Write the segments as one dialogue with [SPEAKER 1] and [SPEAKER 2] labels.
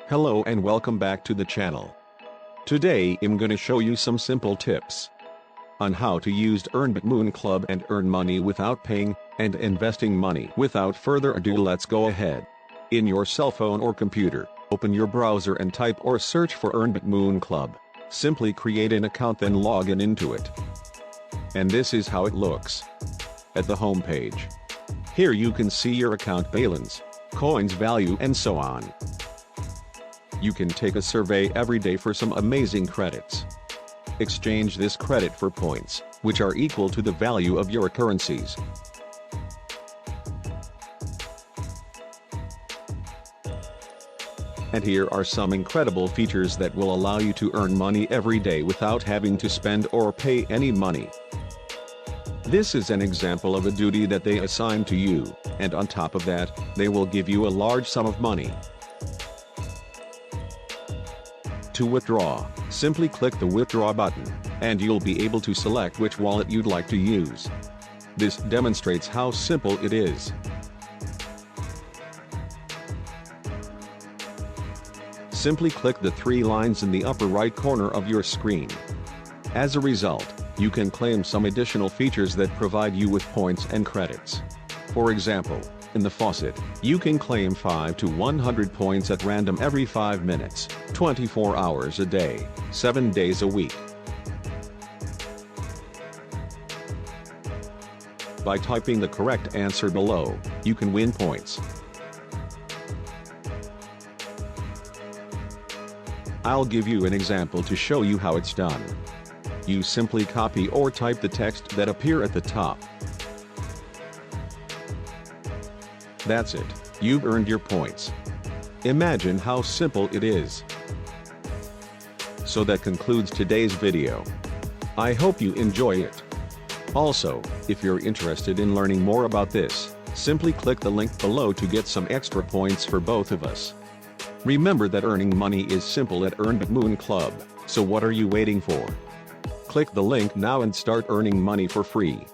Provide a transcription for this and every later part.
[SPEAKER 1] Hello and welcome back to the channel. Today I'm gonna show you some simple tips on how to use Earnbitmoon.club and earn money without paying and investing money. Without further ado, let's go ahead. In your cell phone or computer, open your browser and type or search for Earnbitmoon.club. Simply create an account, then log into it. And this is how it looks at the home page. Here you can see your account balance, coins value, and so on. You can take a survey every day for some amazing credits. Exchange this credit for points, which are equal to the value of your currencies. And here are some incredible features that will allow you to earn money every day without having to spend or pay any money. This is an example of a duty that they assign to you, and on top of that, they will give you a large sum of money. To withdraw, simply click the withdraw button, and you'll be able to select which wallet you'd like to use. This demonstrates how simple it is. Simply click the three lines in the upper right corner of your screen. As a result, you can claim some additional features that provide you with points and credits. For example, in the faucet, you can claim 5 to 100 points at random every 5 minutes, 24 hours a day, 7 days a week. By typing the correct answer below, you can win points. I'll give you an example to show you how it's done. You simply copy or type the text that appear at the top. That's it, you've earned your points. Imagine how simple it is. So that concludes today's video. I hope you enjoy it. Also, if you're interested in learning more about this, simply click the link below to get some extra points for both of us. Remember that earning money is simple at Earnbitmoon.club, so what are you waiting for? Click the link now and start earning money for free.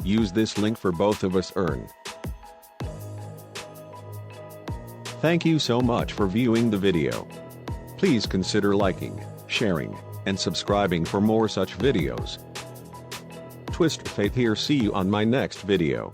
[SPEAKER 1] Use this link for both of us earn. Thank you so much for viewing the video. Please consider liking, sharing, and subscribing for more such videos. Twist Fate here, see you on my next video.